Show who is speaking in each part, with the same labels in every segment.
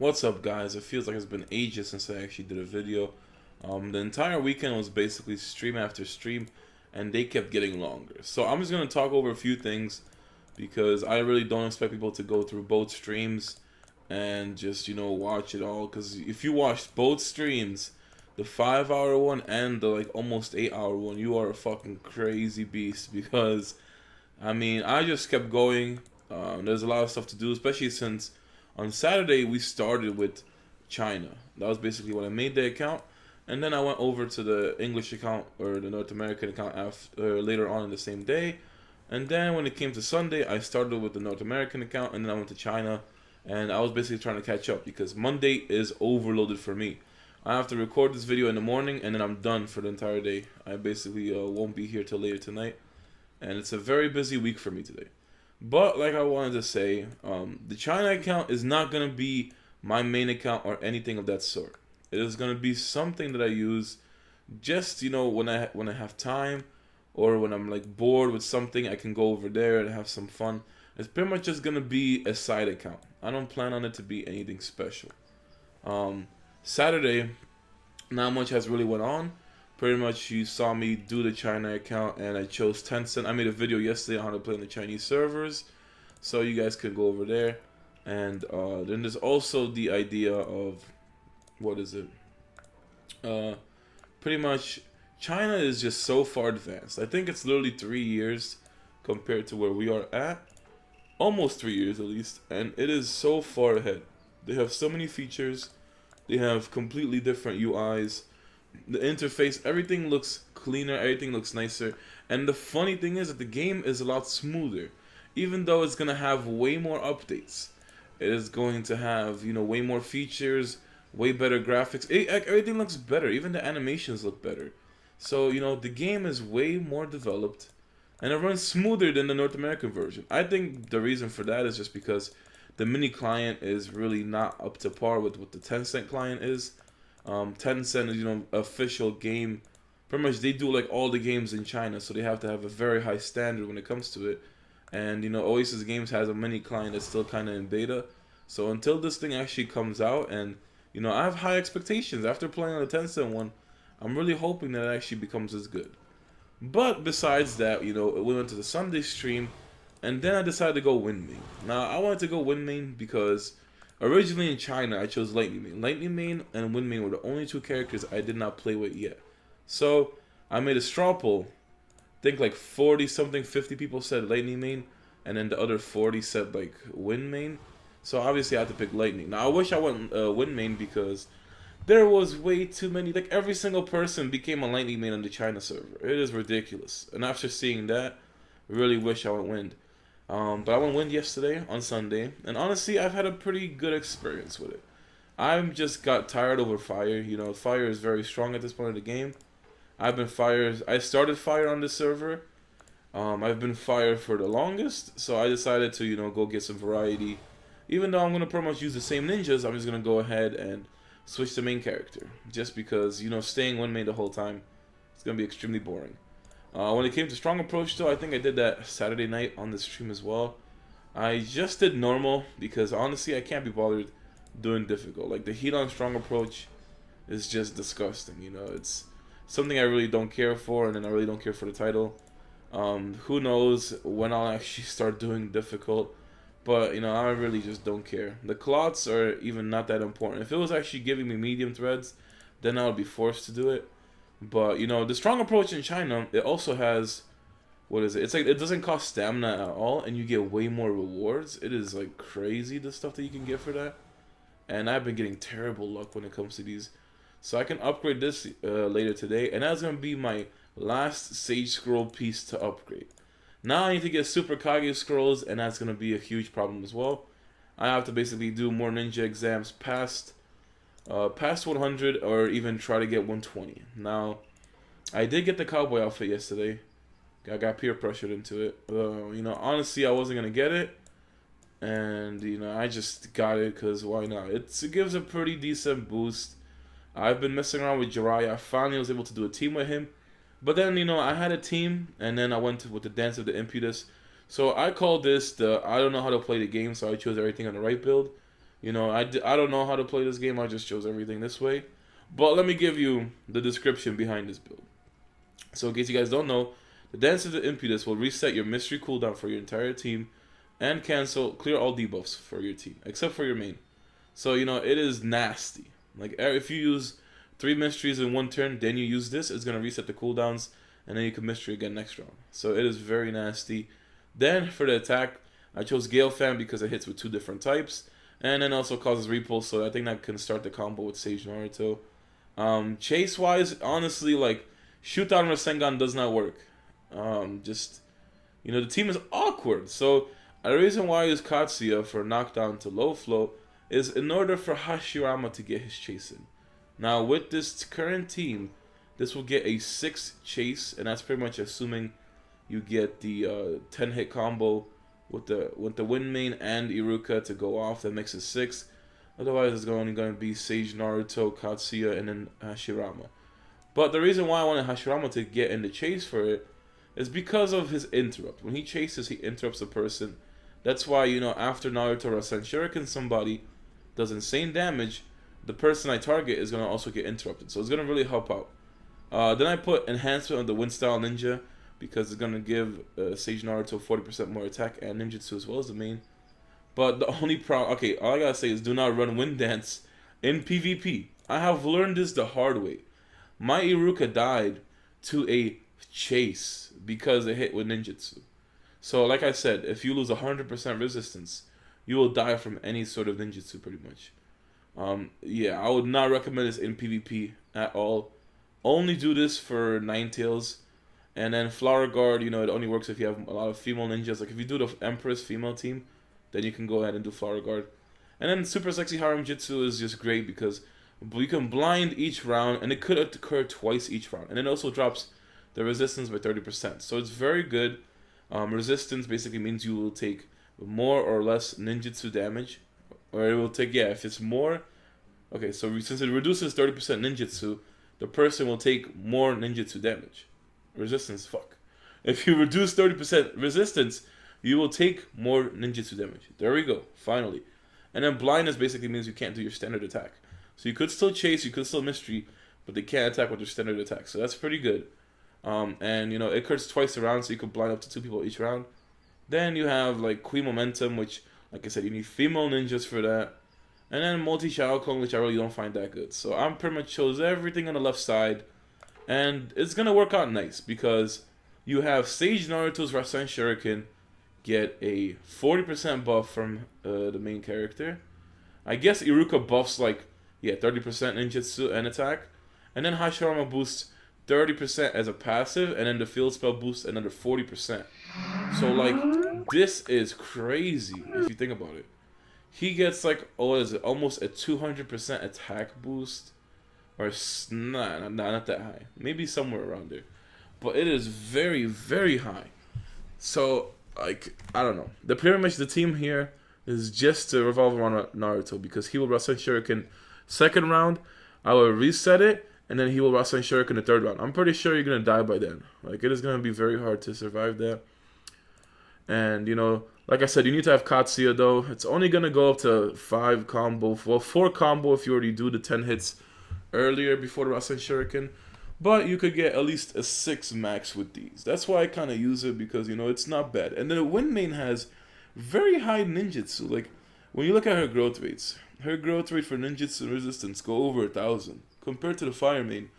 Speaker 1: What's up, guys? It feels like it's been ages since I actually did a video. The entire weekend was basically stream after stream, and they kept getting longer. So I'm just gonna talk over a few things because I really don't expect people to go through both streams and just watch it all. Because if you watch both streams, the 5 hour one and the like almost 8 hour one, you are a fucking crazy beast. Because I just kept going. There's a lot of stuff to do, especially since on Saturday we started with China. That was basically when I made the account, and then I went over to the English account or the North American account after later on in the same day. And then when it came to Sunday, I started with the North American account, and then I went to China, and I was basically trying to catch up because Monday is overloaded for me. I have to record this video in the morning, and then I'm done for the entire day. I basically won't be here till later tonight, and it's a very busy week for me today. But like I wanted to say, the China account is not gonna be my main account or anything of that sort. It is gonna be something that I use just when I have time, or when I'm like bored with something, I can go over there and have some fun. It's pretty much just gonna be a side account. I don't plan on it to be anything special. Saturday, not much has really went on. Pretty much you saw me do the China account, and I chose Tencent. I made a video yesterday on how to play on the Chinese servers, so you guys could go over there. And then there's also the idea of, what is it? Pretty much China is just so far advanced. I think it's literally 3 years compared to where we are at. Almost 3 years at least, and it is so far ahead. They have so many features. They have completely different UIs. The interface, everything looks cleaner, everything looks nicer. And the funny thing is that the game is a lot smoother. Even though it's going to have way more updates. It is going to have, way more features, way better graphics. Everything looks better. Even the animations look better. So, the game is way more developed. And it runs smoother than the North American version. I think the reason for that is just because the mini client is really not up to par with what the Tencent client is. Tencent is, official game. Pretty much they do like all the games in China, so they have to have a very high standard when it comes to it. And, Oasis Games has a mini client that's still kind of in beta. So until this thing actually comes out, and, I have high expectations. After playing on the Tencent one, I'm really hoping that it actually becomes as good. But besides that, we went to the Sunday stream, and then I decided to go Wind Main. Now, I wanted to go Wind Main because originally in China, I chose Lightning Main. Lightning Main and Wind Main were the only two characters I did not play with yet. So, I made a straw poll. I think like 40 something, 50 people said Lightning Main, and then the other 40 said like Wind Main. So, obviously, I had to pick Lightning. Now, I wish I went Wind Main because there was way too many. Like, every single person became a Lightning Main on the China server. It is ridiculous. And after seeing that, I really wish I went Wind. But I went Wind yesterday on Sunday, and honestly, I've had a pretty good experience with it. I've just got tired over Fire. Fire is very strong at this point of the game. I've been Fire. I started Fire on this server. I've been Fire for the longest, so I decided to go get some variety. Even though I'm gonna pretty much use the same ninjas, I'm just gonna go ahead and switch the main character, just because staying one main the whole time, it's gonna be extremely boring. When it came to strong approach, though, I think I did that Saturday night on the stream as well. I just did normal because honestly, I can't be bothered doing difficult. Like, the heat on strong approach is just disgusting. It's something I really don't care for, and then I really don't care for the title. Who knows when I'll actually start doing difficult, but I really just don't care. The clots are even not that important. If it was actually giving me medium threads, then I would be forced to do it. But the strong approach in China, it also has, what is it? It's like it doesn't cost stamina at all, and you get way more rewards. It is like crazy the stuff that you can get for that. And I've been getting terrible luck when it comes to these, so I can upgrade this later today, and that's gonna be my last Sage Scroll piece to upgrade. Now I need to get Super Kage Scrolls, and that's gonna be a huge problem as well. I have to basically do more ninja exams past 100, or even try to get 120. Now, I did get the cowboy outfit yesterday. I got peer pressured into it. Honestly, I wasn't gonna get it, and I just got it because why not? It gives a pretty decent boost. I've been messing around with Jiraiya. I finally was able to do a team with him, but then I had a team, and then I went with the Dance of the Impetus. So I call this the I don't know how to play the game, so I chose everything on the right build. You know, I don't know how to play this game. I just chose everything this way. But let me give you the description behind this build. So in case you guys don't know, the Dance of the Impetus will reset your mystery cooldown for your entire team and clear all debuffs for your team, except for your main. So, you know, it is nasty. Like, if you use 3 mysteries in one turn, then you use this, it's going to reset the cooldowns, and then you can mystery again next round. So it is very nasty. Then, for the attack, I chose Gale Fan because it hits with 2 different types, and then also causes repulse, so I think that can start the combo with Sage Naruto. Chase-wise, honestly, like, Shoot Down Rasengan does not work. Just, you know, the team is awkward. So, the reason why I use Katsuya for knockdown to low flow is in order for Hashirama to get his chase in. Now, with this current team, this will get a 6 chase, and that's pretty much assuming you get the 10-hit combo with the Wind Main and Iruka to go off. That makes it 6. Otherwise, it's only going to be Sage, Naruto, Katsuya, and then Hashirama. But the reason why I wanted Hashirama to get in the chase for it is because of his interrupt. When he chases, he interrupts the person. That's why, you know, after Naruto Rasen Shuriken somebody does insane damage, the person I target is going to also get interrupted. So it's going to really help out. Then I put Enhancement of the Wind Style Ninja because it's going to give Sage Naruto 40% more attack and ninjutsu as well as the main. But the only problem... Okay, all I got to say is do not run Wind Dance in PvP. I have learned this the hard way. My Iruka died to a chase because it hit with ninjutsu. So, like I said, if you lose 100% resistance, you will die from any sort of ninjutsu pretty much. Yeah, I would not recommend this in PvP at all. Only do this for Ninetales. And then Flower Guard, you know, it only works if you have a lot of female ninjas. Like, if you do the Empress female team, then you can go ahead and do Flower Guard. And then Super Sexy Harem Jutsu is just great because you can blind each round, and it could occur twice each round. And it also drops the resistance by 30%. So it's very good. Resistance basically means you will take more or less ninjutsu damage. Or it will take, yeah, if it's more... Okay, so since it reduces 30% ninjutsu, the person will take more ninjutsu damage. Resistance, fuck. If you reduce 30% resistance, you will take more ninjutsu damage. There we go, finally. And then blindness basically means you can't do your standard attack. So you could still chase, you could still mystery, but they can't attack with their standard attack. So that's pretty good. And, you know, it occurs twice around, so you could blind up to 2 people each round. Then you have, like, Queen Momentum, which, like I said, you need female ninjas for that. And then Multi-Shadow Clone, which I really don't find that good. So I'm pretty much chose everything on the left side. And it's going to work out nice, because you have Sage Naruto's Rasen Shuriken get a 40% buff from the main character. I guess Iruka buffs, like, yeah, 30% ninjutsu and attack. And then Hashirama boosts 30% as a passive, and then the field spell boosts another 40%. So, like, this is crazy if you think about it. He gets, like, oh, what is it, almost a 200% attack boost. Or, nah, not that high. Maybe somewhere around there. But it is very, very high. So, like, I don't know. Pretty much the team here is just to revolve around Naruto, because he will Rasen Shuriken second round. I will reset it, and then he will Rasen Shuriken the third round. I'm pretty sure you're going to die by then. Like, it is going to be very hard to survive that. And, you know, like I said, you need to have Katsuya, though. It's only going to go up to 5 combo. Well, 4 combo if you already do the 10 hits earlier before the Rasen Shuriken. But you could get at least a 6 max with these. That's why I kind of use it, because, you know, it's not bad. And then the Wind Main has very high ninjutsu. Like, when you look at her growth rates, her growth rate for ninjutsu resistance go over 1,000. Compared to the Fire Main,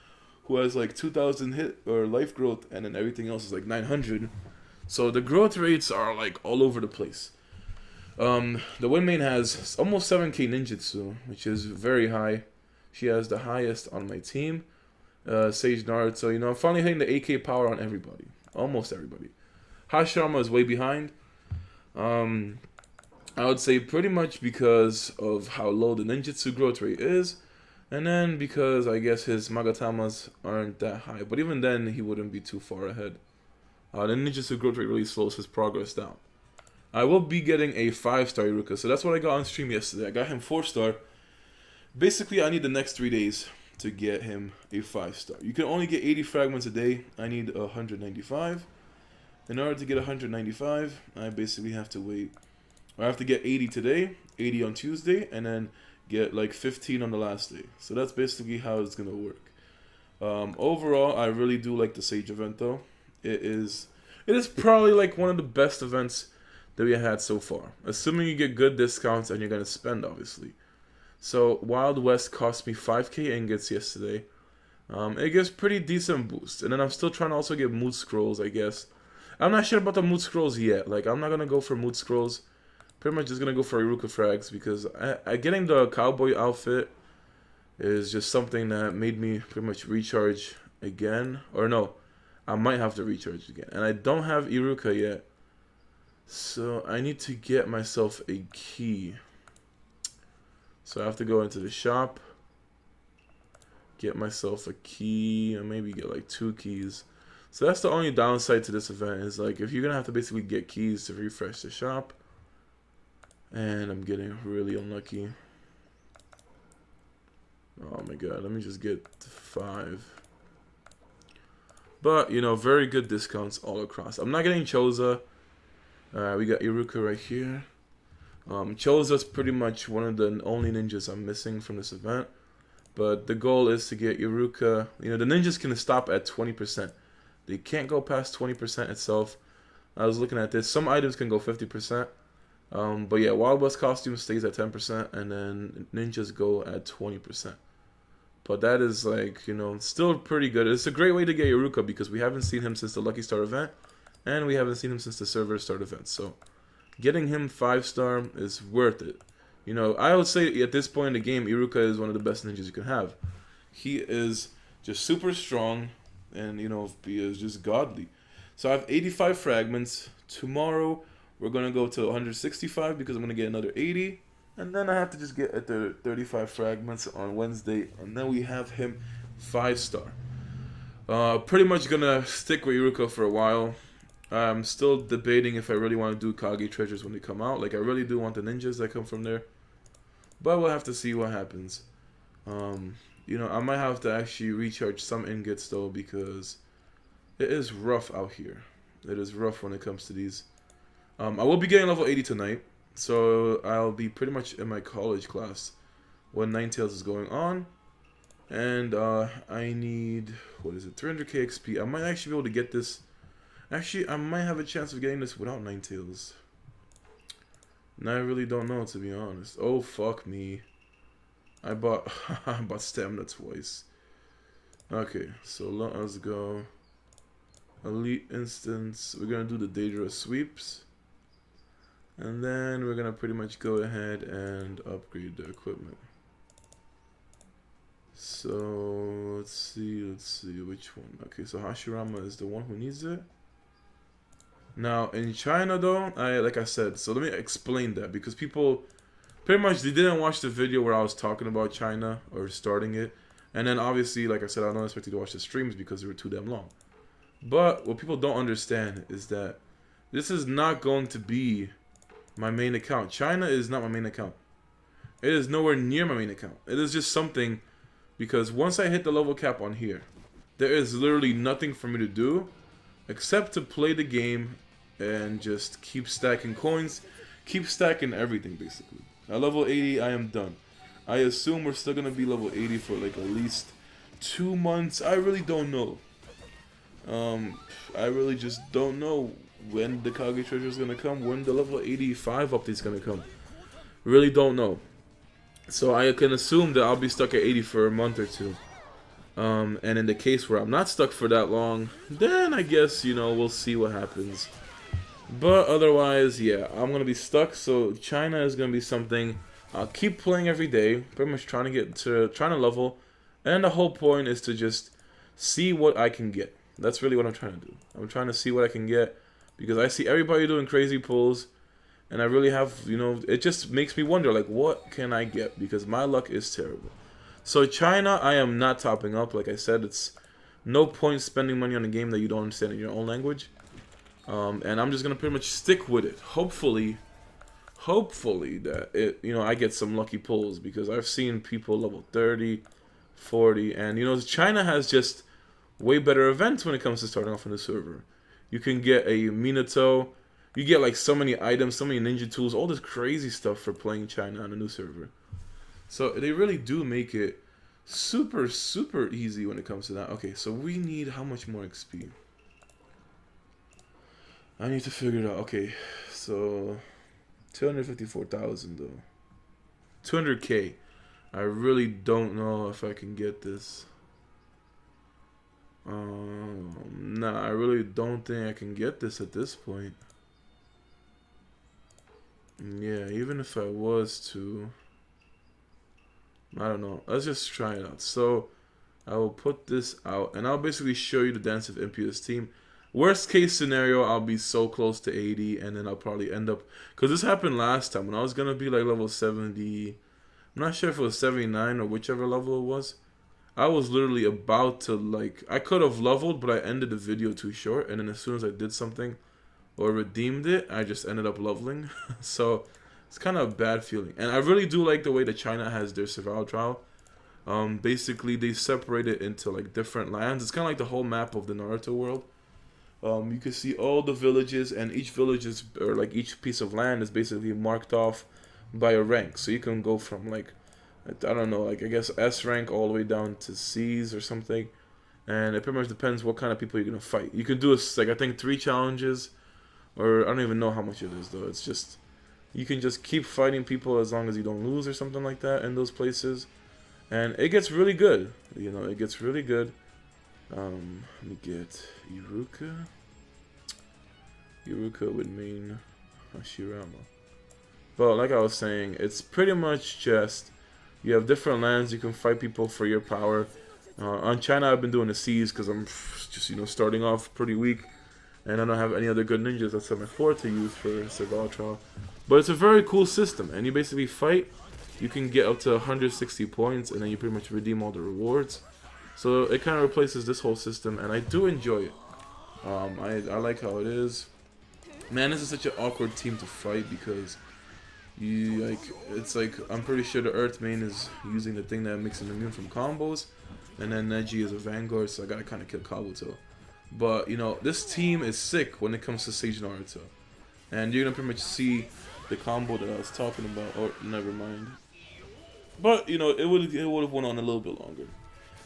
Speaker 1: who has like 2,000 hit or life growth, and then everything else is like 900. So the growth rates are like all over the place. The Wind Main has almost 7k ninjutsu, which is very high. She has the highest on my team. Sage Naruto, you know, I'm finally hitting the 8k power on everybody. Almost everybody. Hashirama is way behind. I would say pretty much because of how low the ninjutsu growth rate is. And then because I guess his Magatamas aren't that high. But even then, he wouldn't be too far ahead. The ninjutsu growth rate really slows his progress down. I will be getting a 5-star Iruka. So that's what I got on stream yesterday. I got him 4-star. Basically, I need the next 3 days to get him a 5-star. You can only get 80 fragments a day. I need 195. In order to get 195, I basically have to wait. I have to get 80 today, 80 on Tuesday, and then get like 15 on the last day. So that's basically how it's gonna work. Overall, I really do like the Sage event though. It is probably like one of the best events that we had so far. Assuming you get good discounts and you're gonna spend, obviously. So Wild West cost me 5k ingots yesterday. It gives pretty decent boost, and then I'm still trying to also get mood scrolls, I guess. I'm not sure about the mood scrolls yet. Like, I'm not gonna go for mood scrolls. Pretty much just gonna go for Iruka frags because getting the cowboy outfit is just something that made me pretty much recharge again. Or no, I might have to recharge again. And I don't have Iruka yet. So I need to get myself a key. So I have to go into the shop. Get myself a key. And maybe get like 2 keys. So that's the only downside to this event. Is like if you're going to have to basically get keys to refresh the shop. And I'm getting really unlucky. Oh my god, let me just get 5. But, you know, very good discounts all across. I'm not getting Choza. We got Iruka right here. Choza's pretty much one of the only ninjas I'm missing from this event. But the goal is to get Iruka. You know, the ninjas can stop at 20%. They can't go past 20% itself. I was looking at this. Some items can go 50%. But yeah, Wild West costume stays at 10%. And then ninjas go at 20%. But that is like, you know, still pretty good. It's a great way to get Iruka because we haven't seen him since the Lucky Star event. And we haven't seen him since the Server Start event. So getting him 5-star is worth it. You know, I would say at this point in the game, Iruka is one of the best ninjas you can have. He is just super strong and, you know, he is just godly. So I have 85 fragments. Tomorrow, we're going to go to 165 because I'm going to get another 80. And then I have to just get at the 35 fragments on Wednesday. And then we have him 5-star. Pretty much going to stick with Iruka for a while. I'm still debating if I really want to do Kage treasures when they come out. Like, I really do want the ninjas that come from there. But we'll have to see what happens. You know, I might have to actually recharge some ingots, though, because it is rough out here. It is rough when it comes to these. I will be getting level 80 tonight. So I'll be pretty much in my college class when Ninetales is going on. And I need, what is it, 300k XP. I might actually be able to get this. Actually, I might have a chance of getting this without Ninetales. And I really don't know, to be honest. Oh, fuck me. I bought stamina twice. Okay, so let us go. Elite instance. We're going to do the dangerous sweeps. And then we're going to pretty much go ahead and upgrade the equipment. So, let's see which one. Okay, so Hashirama is the one who needs it. Now, in China though, like I said, so let me explain that because people, pretty much they didn't watch the video where I was talking about China or starting it. And then obviously, like I said, I don't expect you to watch the streams because they were too damn long. But what people don't understand is that this is not going to be my main account. China is not my main account. It is nowhere near my main account. It is just something because once I hit the level cap on here, there is literally nothing for me to do except to play the game and just keep stacking coins, keep stacking everything basically. At level 80, I am done. I assume we're still gonna be level 80 for like at least 2 months. I really don't know. I really just don't know when the Kage treasure is gonna come, when the level 85 update is gonna come. Really don't know. So I can assume that I'll be stuck at 80 for a month or 2. And in the case where I'm not stuck for that long, then I guess, you know, we'll see what happens. But otherwise, yeah, I'm going to be stuck. So China is going to be something I'll keep playing every day. Pretty much trying to level. And the whole point is to just see what I can get. That's really what I'm trying to do. I'm trying to see what I can get. Because I see everybody doing crazy pulls. And I really have, you know, it just makes me wonder, like, what can I get? Because my luck is terrible. So China, I am not topping up. Like I said, it's no point spending money on a game that you don't understand in your own language. And I'm just gonna pretty much stick with it. Hopefully that it, you know, I get some lucky pulls because I've seen people level 30, 40, and you know, China has just way better events when it comes to starting off on the server. You can get a Minato, You get like so many items, so many ninja tools, all this crazy stuff for playing China on a new server. So they really do make it super, super easy when it comes to that. Okay, so we need how much more XP? I need to figure it out. Okay, so 254,000 though. 200k. I really don't know if I can get this. Nah, I really don't think I can get this at this point. Yeah, even if I was to, I don't know. Let's just try it out. So I will put this out, and I'll basically show you the Dance of Impetus team. Worst case scenario, I'll be so close to 80, and then I'll probably end up, because this happened last time when I was gonna be like level 70. I'm not sure if it was 79 or whichever level it was. I was literally about to, like, I could have leveled, but I ended the video too short, and then as soon as I did something or redeemed it, I just ended up leveling. So it's kind of a bad feeling. And I really do like the way that China has their survival trial. Basically, they separate it into like different lands. It's kind of like the whole map of the Naruto world. You can see all the villages, and each village is, or like each piece of land is basically marked off by a rank. So you can go from like, I don't know, like I guess S rank all the way down to C's or something. And it pretty much depends what kind of people you're gonna fight. You can do like I think 3 challenges, or I don't even know how much it is though. It's just, you can just keep fighting people as long as you don't lose or something like that in those places. And it gets really good. You know, it gets really good. Let me get Iruka. Iruka would mean Hashirama. But like I was saying, it's pretty much just, you have different lands, you can fight people for your power. On China, I've been doing the C's because I'm just, you know, starting off pretty weak. And I don't have any other good ninjas outside my 4 to use for survival trial. But it's a very cool system, and you basically fight. You can get up to 160 points, and then you pretty much redeem all the rewards. So it kind of replaces this whole system, and I do enjoy it. I like how it is. Man, this is such an awkward team to fight because you like, it's like, I'm pretty sure the Earth main is using the thing that makes him immune from combos, and then Neji is a Vanguard, so I gotta kind of kill Kabuto. But you know, this team is sick when it comes to Sage Naruto, and you're gonna pretty much see the combo that I was talking about. Or never mind. But you know, it would have went on a little bit longer.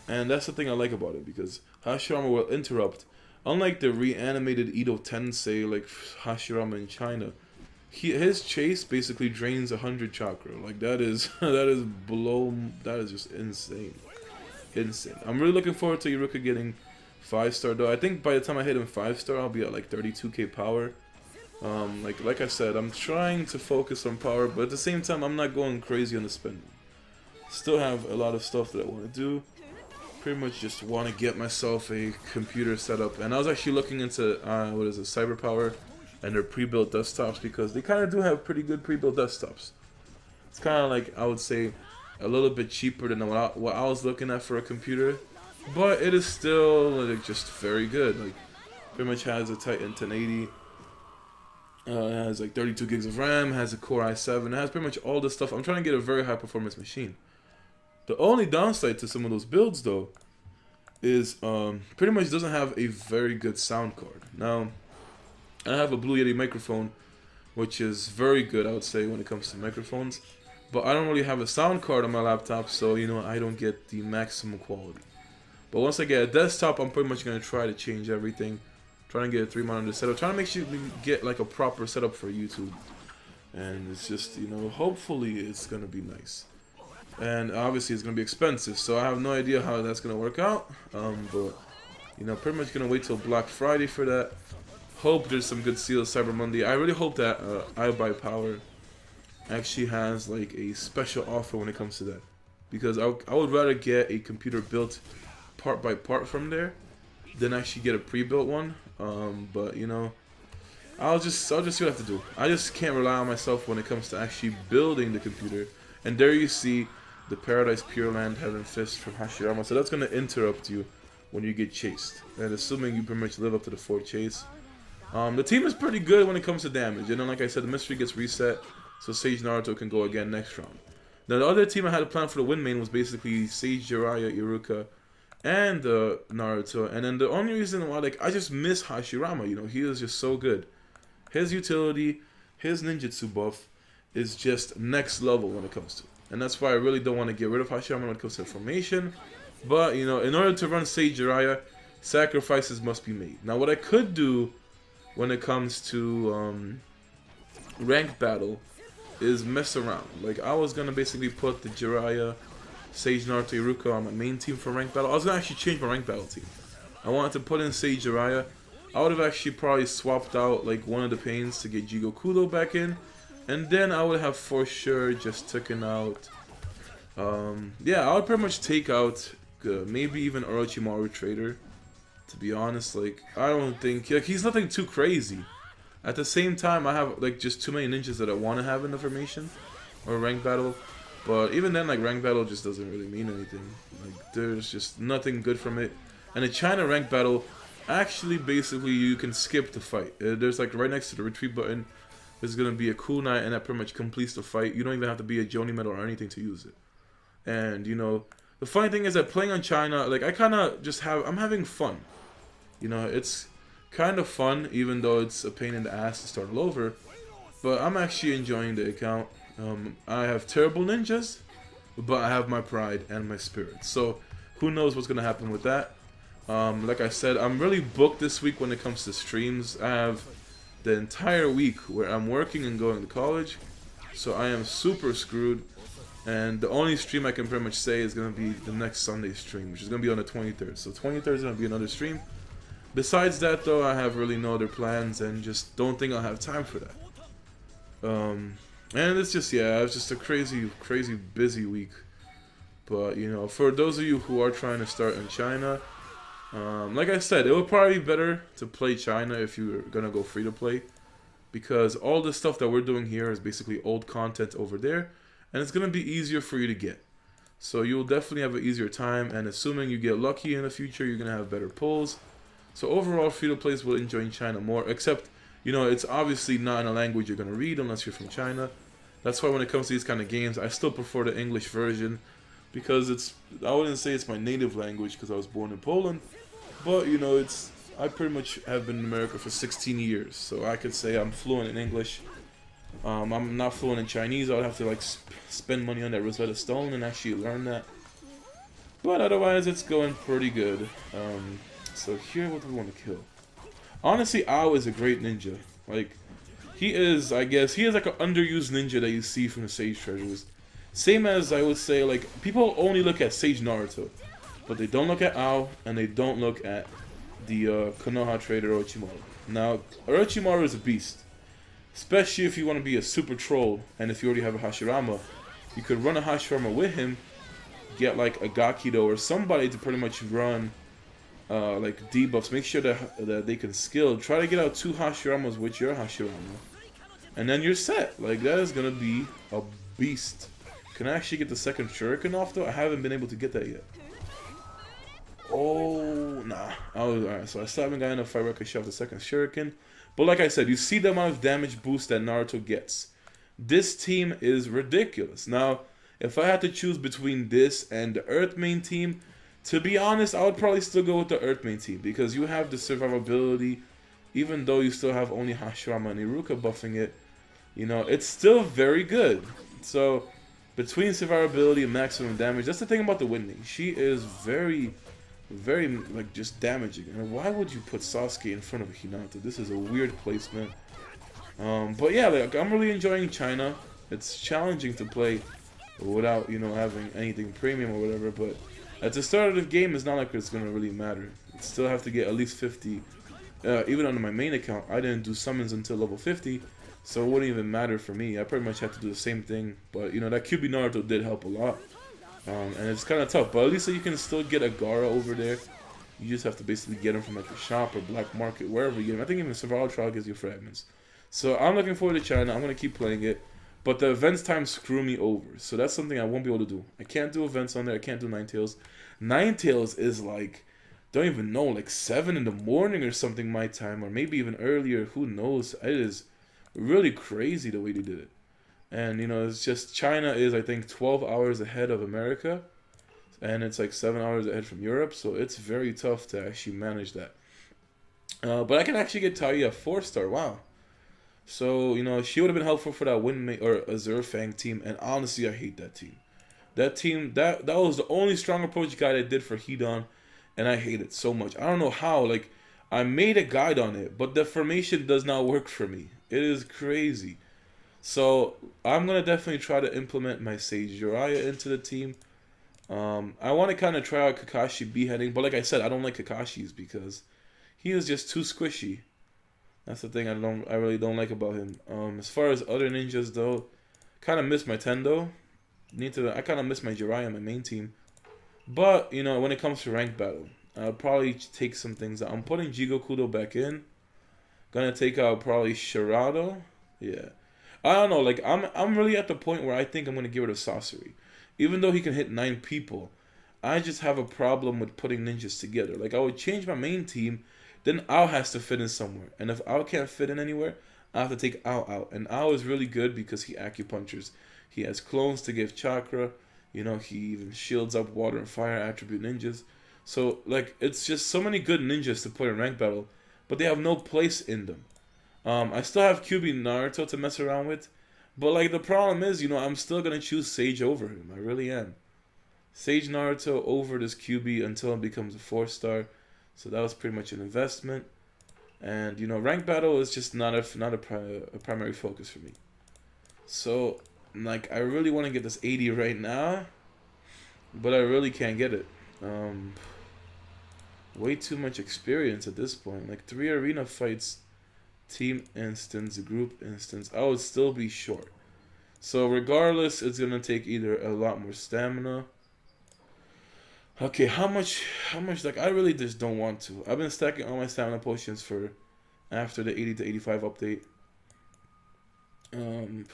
Speaker 1: And that's the thing I like about it, because Hashirama will interrupt. Unlike the reanimated Edo Tensei like Hashirama in China, his chase basically drains 100 chakra. Like that is that is just insane. Insane. I'm really looking forward to Iruka getting 5-star though. I think by the time I hit him 5-star, I'll be at like 32k power. Like I said, I'm trying to focus on power, but at the same time, I'm not going crazy on the spending. Still have a lot of stuff that I want to do. Pretty much just want to get myself a computer set up, and I was actually looking into what is it, CyberPower and their pre-built desktops, because they kind of do have pretty good pre-built desktops. It's kind of like, I would say, a little bit cheaper than what I was looking at for a computer, but it is still like just very good. Like pretty much has a Titan 1080. It has like 32 gigs of RAM, has a Core i7, it has pretty much all this stuff. I'm trying to get a very high performance machine. The only downside to some of those builds though is pretty much doesn't have a very good sound card. Now, I have a Blue Yeti microphone, which is very good, I would say, when it comes to microphones. But I don't really have a sound card on my laptop, so you know, I don't get the maximum quality. But once I get a desktop, I'm pretty much going to try to change everything. Trying to get a 3-monitor setup. Trying to make sure we get like a proper setup for YouTube. And it's just, you know, hopefully it's going to be nice. And obviously it's going to be expensive, so I have no idea how that's going to work out. But, you know, pretty much going to wait till Black Friday for that. Hope there's some good seals Cyber Monday. I really hope that iBuyPower actually has like a special offer when it comes to that. Because I would rather get a computer built part by part from there than actually get a pre-built one. But, you know, I'll just see what I have to do. I just can't rely on myself when it comes to actually building the computer. And there you see the Paradise Pure Land Heaven Fist from Hashirama. So that's going to interrupt you when you get chased. And assuming you pretty much live up to the 4th chase. The team is pretty good when it comes to damage. And then, like I said, the mystery gets reset. So Sage Naruto can go again next round. Now, the other team I had a plan for the win main was basically Sage Jiraiya, Iruka, and Naruto. And then the only reason why, like, I just miss Hashirama. You know, he is just so good. His utility, his ninjutsu buff is just next level when it comes to it. And that's why I really don't want to get rid of Hashirama when it comes to formation. But, you know, in order to run Sage Jiraiya, sacrifices must be made. Now, what I could do when it comes to ranked battle is mess around. Like, I was going to basically put the Jiraiya, Sage, Naruto, Iruka on my main team for ranked battle. I was going to actually change my ranked battle team. I wanted to put in Sage Jiraiya. I would have actually probably swapped out like one of the pains to get Jigo Kudo back in. And then I would have for sure just taken out... yeah, I would pretty much take out maybe even Orochimaru Trader. To be honest, like, I don't think... Like, he's nothing too crazy. At the same time, I have like just too many ninjas that I want to have in the formation. Or ranked battle. But even then, like, ranked battle just doesn't really mean anything. Like, there's just nothing good from it. And a China ranked battle, actually, basically, you can skip the fight. There's, like, right next to the retreat button, there's going to be a kunai, and that pretty much completes the fight. You don't even have to be a Jonin medal or anything to use it. And, you know, the funny thing is that playing on China, like, I kind of just I'm having fun. You know, it's kind of fun, even though it's a pain in the ass to start all over. But I'm actually enjoying the account. I have terrible ninjas, but I have my pride and my spirit. So, who knows what's going to happen with that. Like I said, I'm really booked this week when it comes to streams. I have the entire week where I'm working and going to college. So I am super screwed. And the only stream I can pretty much say is going to be the next Sunday stream, which is going to be on the 23rd. So 23rd is going to be another stream. Besides that, though, I have really no other plans and just don't think I'll have time for that. And it's just, yeah, it's just a crazy, crazy busy week. But, you know, for those of you who are trying to start in China, like I said, it would probably be better to play China if you're going to go free to play. Because all the stuff that we're doing here is basically old content over there. And it's going to be easier for you to get. So you'll definitely have an easier time. And assuming you get lucky in the future, you're going to have better pulls. So overall, free to plays will enjoy China more. Except, you know, it's obviously not in a language you're going to read unless you're from China. That's why when it comes to these kind of games, I still prefer the English version. Because it's, I wouldn't say it's my native language because I was born in Poland. But, you know, I pretty much have been in America for 16 years. So I could say I'm fluent in English. I'm not fluent in Chinese. I would have to, like, spend money on that Rosetta Stone and actually learn that. But otherwise, it's going pretty good. So here, what do we want to kill? Honestly, Ao is a great ninja. Like, he is, I guess, he is like an underused ninja that you see from the Sage Treasures. Same as, I would say, like, people only look at Sage Naruto. But they don't look at Ao, and they don't look at the Konoha trader Orochimaru. Now, Orochimaru is a beast. Especially if you want to be a super troll, and if you already have a Hashirama. You could run a Hashirama with him, get like a Gakido or somebody to pretty much run like debuffs. Make sure that they can skill. Try to get out 2 Hashiramas with your Hashirama. And then you're set. Like, that is going to be a beast. Can I actually get the second Shuriken off though? I haven't been able to get that yet. Oh, nah. Alright, so I still haven't gotten enough fight where I could shove the second Shuriken. But like I said, you see the amount of damage boost that Naruto gets. This team is ridiculous. Now, if I had to choose between this and the Earth main team, to be honest, I would probably still go with the Earth main team. Because you have the survivability, even though you still have only Hashirama and Iruka buffing it. You know, it's still very good. So, between survivability and maximum damage, that's the thing about the Whitney. She is very, very, like, just damaging. And why would you put Sasuke in front of Hinata? This is a weird placement. But yeah, like, I'm really enjoying China. It's challenging to play without, you know, having anything premium or whatever. But at the start of the game, it's not like it's going to really matter. You still have to get at least 50. Even on my main account, I didn't do summons until level 50. So it wouldn't even matter for me. I pretty much had to do the same thing. But, you know, that QB Naruto did help a lot. And it's kind of tough. But at least you can still get a Gaara over there. You just have to basically get him from like the shop or black market, wherever you get him. I think even Survival Trial gives you fragments. So I'm looking forward to China. I'm going to keep playing it. But the events time screw me over. So that's something I won't be able to do. I can't do events on there. I can't do Ninetales. Ninetales is like, don't even know, like 7 in the morning or something my time. Or maybe even earlier. Who knows? It is really crazy the way they did it. And, you know, it's just China is, I think, 12 hours ahead of America. And it's like 7 hours ahead from Europe. So it's very tough to actually manage that. But I can actually get Taiya 4-star. Wow. So, you know, she would have been helpful for that Winmate or Azure Fang team. And honestly, I hate that team. That team, that was the only strong approach guide I did for Hedon. And I hate it so much. I don't know how. Like, I made a guide on it, but the formation does not work for me. It is crazy. So, I'm going to definitely try to implement my Sage Jiraiya into the team. I want to kind of try out Kakashi beheading. But like I said, I don't like Kakashi's because he is just too squishy. That's the thing I really don't like about him. As far as other ninjas though, kind of miss my Tendo. I kind of miss my Jiraiya, my main team. But you know, when it comes to ranked battle, I'll probably take some things out. I'm putting Jigo Kudo back in. Gonna take out probably Shirado. Yeah, I don't know. Like I'm really at the point where I think I'm gonna get rid of Sasori, even though he can hit 9 people. I just have a problem with putting ninjas together. Like I would change my main team. Then Ao has to fit in somewhere. And if Ao can't fit in anywhere, I have to take Ao out. And Ao is really good because he acupunctures. He has clones to give chakra. You know, he even shields up water and fire attribute ninjas. So, like, it's just so many good ninjas to put in rank battle. But they have no place in them. I still have QB Naruto to mess around with. But, like, the problem is, you know, I'm still going to choose Sage over him. I really am. Sage Naruto over this QB until it becomes a 4-star. So that was pretty much an investment, and you know, rank battle is just not a primary focus for me. So, like, I really want to get this 80 right now, but I really can't get it. Way too much experience at this point. Like 3 arena fights, team instance, group instance, I would still be short. So regardless, it's gonna take either a lot more stamina. Okay, how much, like, I really just don't want to. I've been stacking all my stamina potions for after the 80 to 85 update.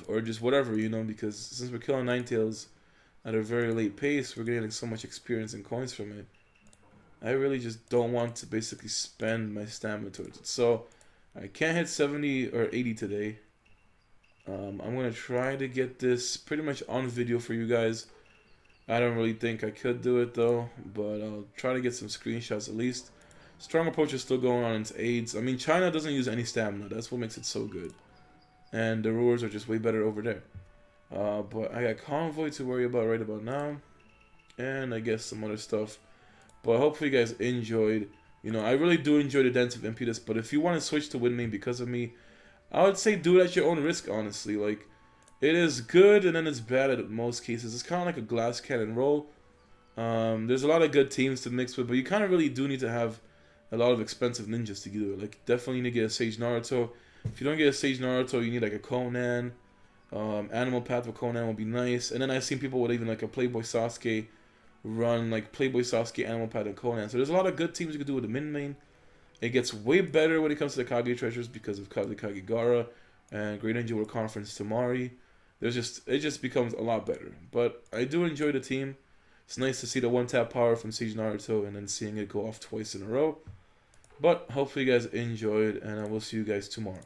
Speaker 1: Or just whatever, you know, because since we're killing Ninetales at a very late pace, we're getting so much experience and coins from it. I really just don't want to basically spend my stamina towards it. So, I can't hit 70 or 80 today. I'm going to try to get this pretty much on video for you guys. I don't really think I could do it though, but I'll try to get some screenshots at least. Strong approach is still going on its aids. I mean, China doesn't use any stamina. That's what makes it so good. And the rulers are just way better over there. But I got Convoy to worry about right about now. And I guess some other stuff. But hopefully you guys enjoyed. You know, I really do enjoy the Dance of Impetus. But if you want to switch to Winmate because of me, I would say do it at your own risk, honestly. Like, it is good and then it's bad at most cases. It's kind of like a glass cannon roll. There's a lot of good teams to mix with, but you kind of really do need to have a lot of expensive ninjas to do it. Like, definitely need to get a Sage Naruto. If you don't get a Sage Naruto, you need like a Conan. Animal Path with Conan would be nice. And then I've seen people with even like a Playboy Sasuke run like Playboy Sasuke, Animal Path, and Conan. So there's a lot of good teams you can do with the min main. It gets way better when it comes to the Kage treasures because of the Kagegara and Great Ninja World Conference Tamari. It just becomes a lot better. But I do enjoy the team. It's nice to see the one-tap power from Sage Naruto and then seeing it go off twice in a row. But hopefully you guys enjoyed, and I will see you guys tomorrow.